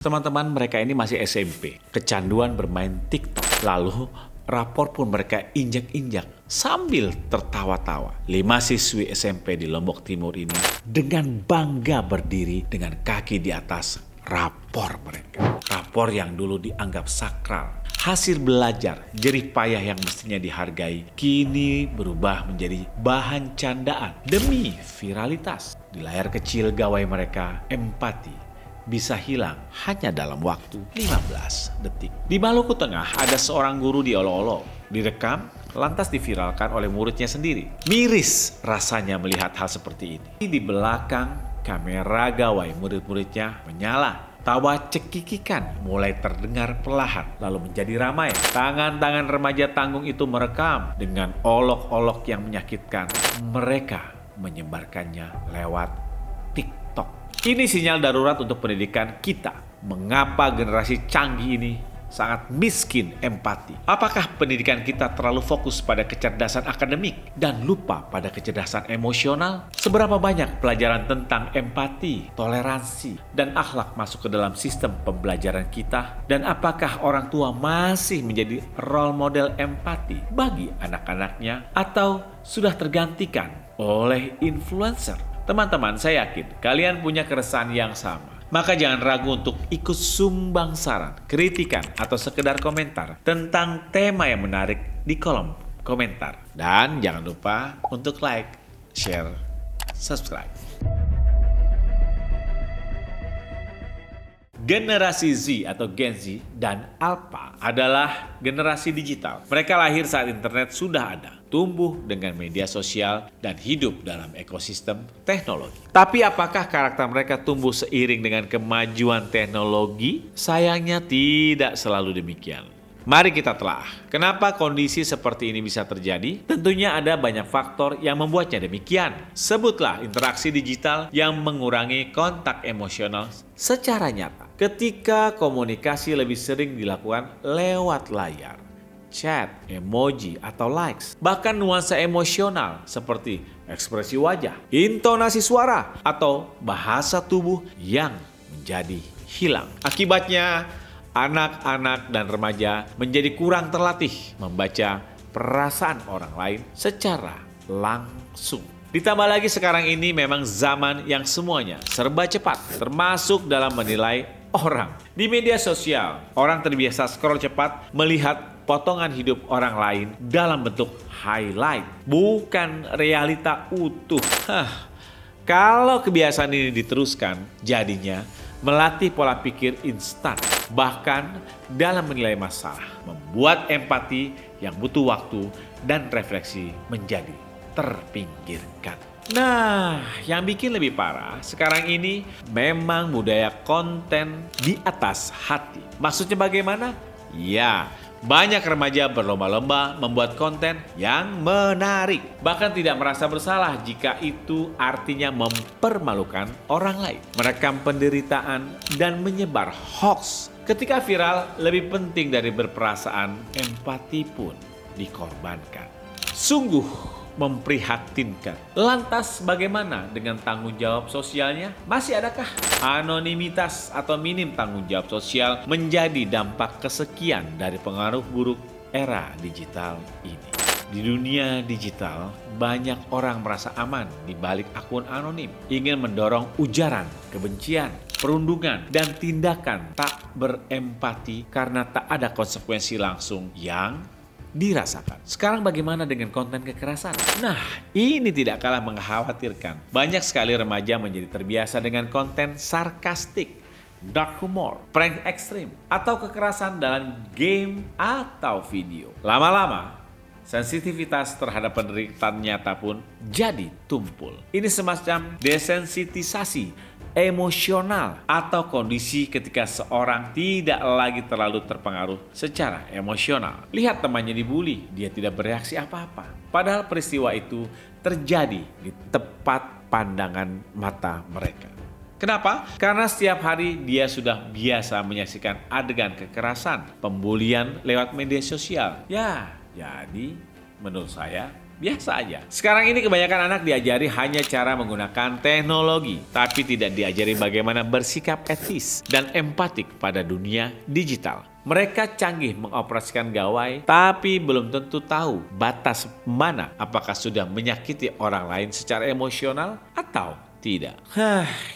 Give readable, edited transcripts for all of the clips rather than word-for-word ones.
Teman-teman mereka ini masih SMP, kecanduan bermain TikTok. Lalu rapor pun mereka injak-injak sambil tertawa-tawa. 5 siswi SMP di Lombok Timur ini dengan bangga berdiri dengan kaki di atas rapor mereka. Rapor yang dulu dianggap sakral. Hasil belajar, jerih payah yang mestinya dihargai, kini berubah menjadi bahan candaan demi viralitas. Di layar kecil gawai mereka, empati bisa hilang hanya dalam waktu 15 detik. Di Maluku Tengah ada seorang guru diolok-olok, direkam, lantas diviralkan oleh muridnya sendiri. Miris rasanya melihat hal seperti ini. Di belakang kamera gawai murid-muridnya menyala. Tawa cekikikan mulai terdengar perlahan lalu menjadi ramai. Tangan-tangan remaja tanggung itu merekam dengan olok-olok yang menyakitkan. Mereka menyebarkannya lewat TikTok. Ini sinyal darurat untuk pendidikan kita. Mengapa generasi canggih ini sangat miskin empati? Apakah pendidikan kita terlalu fokus pada kecerdasan akademik dan lupa pada kecerdasan emosional? Seberapa banyak pelajaran tentang empati, toleransi, dan akhlak masuk ke dalam sistem pembelajaran kita? Dan apakah orang tua masih menjadi role model empati bagi anak-anaknya atau sudah tergantikan oleh influencer? Teman-teman, saya yakin kalian punya keresahan yang sama. Maka jangan ragu untuk ikut sumbang saran, kritikan, atau sekedar komentar tentang tema yang menarik di kolom komentar. Dan jangan lupa untuk like, share, subscribe. Generasi Z atau Gen Z dan Alpha adalah generasi digital. Mereka lahir saat internet sudah ada, tumbuh dengan media sosial, dan hidup dalam ekosistem teknologi. Tapi apakah karakter mereka tumbuh seiring dengan kemajuan teknologi? Sayangnya tidak selalu demikian. Mari kita telah. Kenapa kondisi seperti ini bisa terjadi? Tentunya ada banyak faktor yang membuatnya demikian. Sebutlah interaksi digital yang mengurangi kontak emosional secara nyata. Ketika komunikasi lebih sering dilakukan lewat layar, chat, emoji, atau likes. Bahkan nuansa emosional seperti ekspresi wajah, intonasi suara, atau bahasa tubuh yang menjadi hilang. Akibatnya, anak-anak dan remaja menjadi kurang terlatih membaca perasaan orang lain secara langsung. Ditambah lagi sekarang ini memang zaman yang semuanya serba cepat, termasuk dalam menilai orang. Di media sosial, orang terbiasa scroll cepat melihat potongan hidup orang lain dalam bentuk highlight, bukan realita utuh. Kalau kebiasaan ini diteruskan, jadinya melatih pola pikir instan, bahkan dalam menilai masalah, membuat empati yang butuh waktu dan refleksi menjadi terpinggirkan. Nah, yang bikin lebih parah sekarang ini memang budaya konten di atas hati. Maksudnya bagaimana? Ya, banyak remaja berlomba-lomba membuat konten yang menarik. Bahkan tidak merasa bersalah jika itu artinya mempermalukan orang lain, merekam penderitaan, dan menyebar hoax. Ketika viral, lebih penting dari berperasaan, empati pun dikorbankan. Sungguh memprihatinkan. Lantas bagaimana dengan tanggung jawab sosialnya? Masih adakah anonimitas atau minim tanggung jawab sosial menjadi dampak kesekian dari pengaruh buruk era digital ini? Di dunia digital, banyak orang merasa aman di balik akun anonim, ingin mendorong ujaran, kebencian, perundungan, dan tindakan tak berempati karena tak ada konsekuensi langsung yang dirasakan. Sekarang bagaimana dengan konten kekerasan? Nah, ini tidak kalah mengkhawatirkan. Banyak sekali remaja menjadi terbiasa dengan konten sarkastik, dark humor, prank ekstrim, atau kekerasan dalam game atau video. Lama-lama, sensitivitas terhadap penderitaan nyata pun jadi tumpul. Ini semacam desensitisasi emosional atau kondisi ketika seorang tidak lagi terlalu terpengaruh secara emosional. Lihat temannya dibully, dia tidak bereaksi apa-apa. Padahal peristiwa itu terjadi di tepat pandangan mata mereka. Kenapa? Karena setiap hari dia sudah biasa menyaksikan adegan kekerasan, pembulian lewat media sosial. Ya, jadi menurut saya biasa aja. Sekarang ini kebanyakan anak diajari hanya cara menggunakan teknologi, tapi tidak diajari bagaimana bersikap etis dan empatik pada dunia digital. Mereka canggih mengoperasikan gawai, tapi belum tentu tahu batas mana apakah sudah menyakiti orang lain secara emosional atau tidak.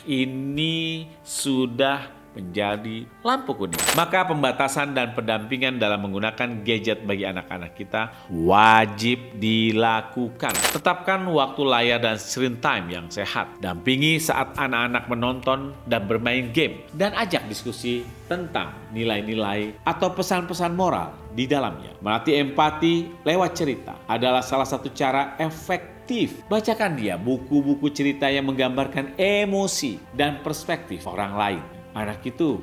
Ini sudah menjadi lampu kuning. Maka pembatasan dan pendampingan dalam menggunakan gadget bagi anak-anak kita wajib dilakukan. Tetapkan waktu layar dan screen time yang sehat. Dampingi saat anak-anak menonton dan bermain game. Dan ajak diskusi tentang nilai-nilai atau pesan-pesan moral di dalamnya. Melatih empati lewat cerita adalah salah satu cara efektif. Bacakan dia buku-buku cerita yang menggambarkan emosi dan perspektif orang lain. Anak itu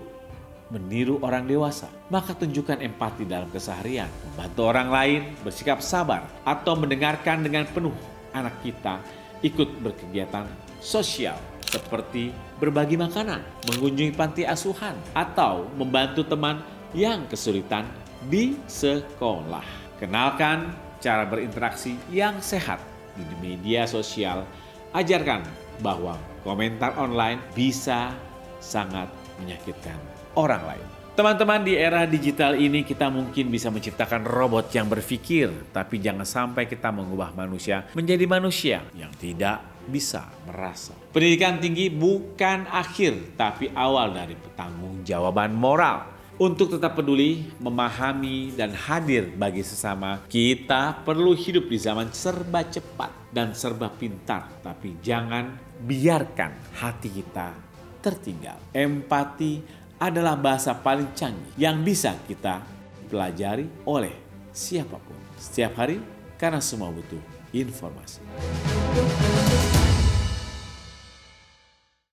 meniru orang dewasa, maka tunjukkan empati dalam keseharian, membantu orang lain, bersikap sabar, atau mendengarkan dengan penuh. Anak kita ikut berkegiatan sosial seperti berbagi makanan, mengunjungi panti asuhan, atau membantu teman yang kesulitan di sekolah. Kenalkan cara berinteraksi yang sehat di media sosial. Ajarkan bahwa komentar online bisa sangat menyakitkan orang lain. Teman-teman, di era digital ini kita mungkin bisa menciptakan robot yang berpikir, tapi jangan sampai kita mengubah manusia menjadi manusia yang tidak bisa merasa. Pendidikan tinggi bukan akhir, tapi awal dari pertanggungjawaban moral. Untuk tetap peduli, memahami, dan hadir bagi sesama, kita perlu hidup di zaman serba cepat dan serba pintar, tapi jangan biarkan hati kita tertinggal. Empati adalah bahasa paling canggih yang bisa kita pelajari oleh siapapun setiap hari, karena semua butuh informasi.